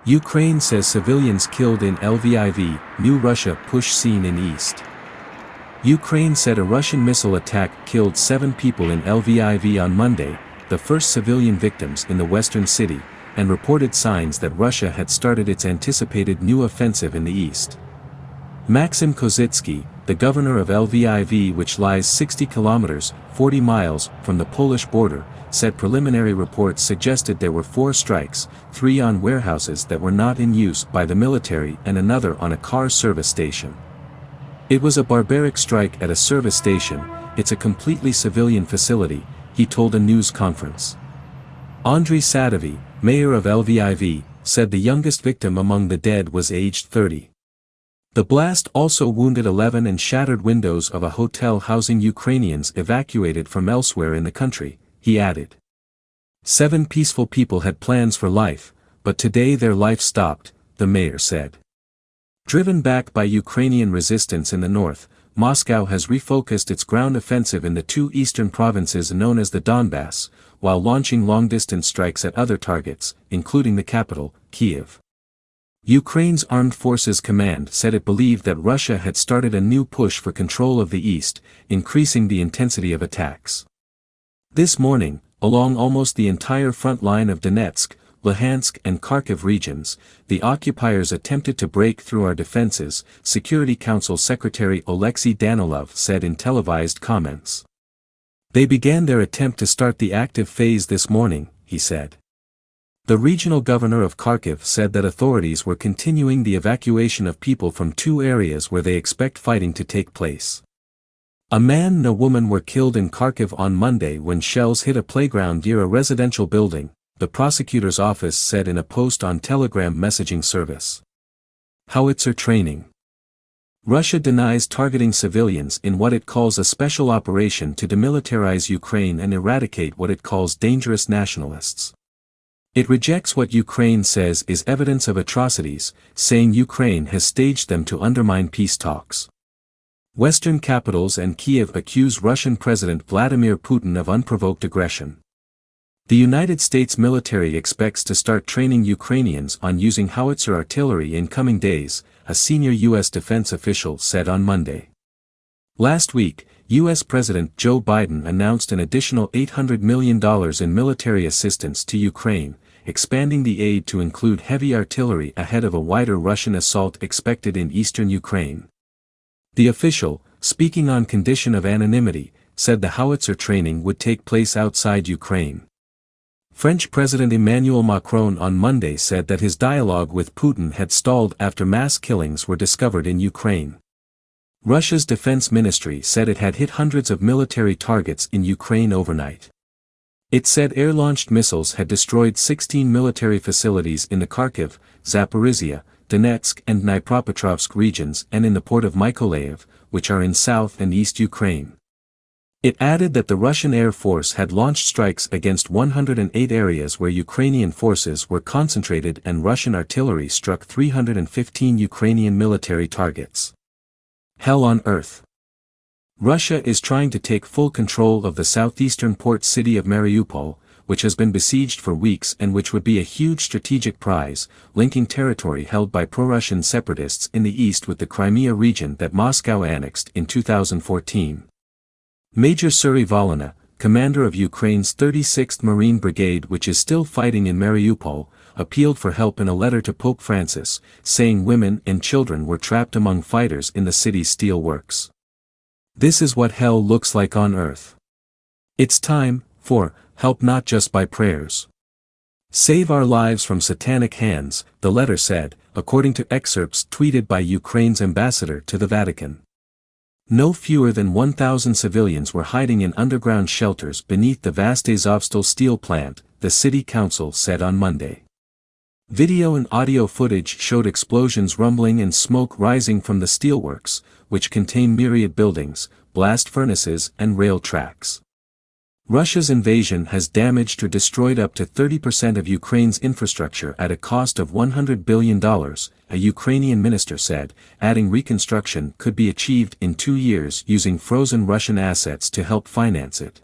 Ukraine says civilians killed in Lviv, new Russia push seen in East. Ukraine said a Russian missile attack killed 7 people in Lviv on Monday, the first civilian victims in the western city, and reported signs that Russia had started its anticipated new offensive in the east. Maxim Kozycki, the governor of Lviv, which lies 60 kilometers, 40 miles, from the Polish border, said preliminary reports suggested there were 4 strikes, 3 on warehouses that were not in use by the military and another on a car service station. "It was a barbaric strike at a service station, it's a completely civilian facility," he told a news conference. Andriy Sadovy, mayor of Lviv, said the youngest victim among the dead was aged 30. The blast also wounded 11 and shattered windows of a hotel housing Ukrainians evacuated from elsewhere in the country, he added. 7 peaceful people had plans for life, but today their life stopped, the mayor said. Driven back by Ukrainian resistance in the north, Moscow has refocused its ground offensive in the 2 eastern provinces known as the Donbass, while launching long-distance strikes at other targets, including the capital, Kyiv. Ukraine's Armed Forces Command said it believed that Russia had started a new push for control of the east, increasing the intensity of attacks. This morning, along almost the entire front line of Donetsk, Luhansk and Kharkiv regions, the occupiers attempted to break through our defenses, Security Council Secretary Oleksiy Danilov said in televised comments. "They began their attempt to start the active phase this morning," he said. The regional governor of Kharkiv said that authorities were continuing the evacuation of people from 2 areas where they expect fighting to take place. A man and a woman were killed in Kharkiv on Monday when shells hit a playground near a residential building, the prosecutor's office said in a post on Telegram messaging service. Howitzer training. Russia denies targeting civilians in what it calls a special operation to demilitarize Ukraine and eradicate what it calls dangerous nationalists. It rejects what Ukraine says is evidence of atrocities, saying Ukraine has staged them to undermine peace talks. Western capitals and Kyiv accuse Russian President Vladimir Putin of unprovoked aggression. The United States military expects to start training Ukrainians on using howitzer artillery in coming days, a senior U.S. defense official said on Monday. Last week, U.S. President Joe Biden announced an additional $800 million in military assistance to Ukraine, expanding the aid to include heavy artillery ahead of a wider Russian assault expected in eastern Ukraine. The official, speaking on condition of anonymity, said the howitzer training would take place outside Ukraine. French President Emmanuel Macron on Monday said that his dialogue with Putin had stalled after mass killings were discovered in Ukraine. Russia's defense ministry said it had hit hundreds of military targets in Ukraine overnight. It said air-launched missiles had destroyed 16 military facilities in the Kharkiv, Zaporizhia, Donetsk and Dnipropetrovsk regions and in the port of Mykolaiv, which are in south and east Ukraine. It added that the Russian Air Force had launched strikes against 108 areas where Ukrainian forces were concentrated and Russian artillery struck 315 Ukrainian military targets. Hell on earth. Russia is trying to take full control of the southeastern port city of Mariupol, which has been besieged for weeks and which would be a huge strategic prize, linking territory held by pro-Russian separatists in the east with the Crimea region that Moscow annexed in 2014. Major Suri Volina, commander of Ukraine's 36th Marine Brigade which is still fighting in Mariupol, appealed for help in a letter to Pope Francis, saying women and children were trapped among fighters in the city's steel works. This is what hell looks like on earth. It's time, for, help not just by prayers. Save our lives from satanic hands, the letter said, according to excerpts tweeted by Ukraine's ambassador to the Vatican. No fewer than 1,000 civilians were hiding in underground shelters beneath the vast Azovstal steel plant, the city council said on Monday. Video and audio footage showed explosions rumbling and smoke rising from the steelworks, which contain myriad buildings, blast furnaces and rail tracks. Russia's invasion has damaged or destroyed up to 30% of Ukraine's infrastructure at a cost of $100 billion, a Ukrainian minister said, adding reconstruction could be achieved in 2 years using frozen Russian assets to help finance it.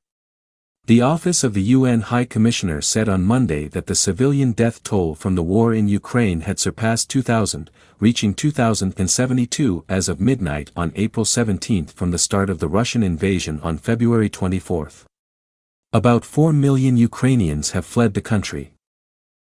The Office of the UN High Commissioner said on Monday that the civilian death toll from the war in Ukraine had surpassed 2,000, reaching 2,072 as of midnight on April 17 from the start of the Russian invasion on February 24. About 4 million Ukrainians have fled the country.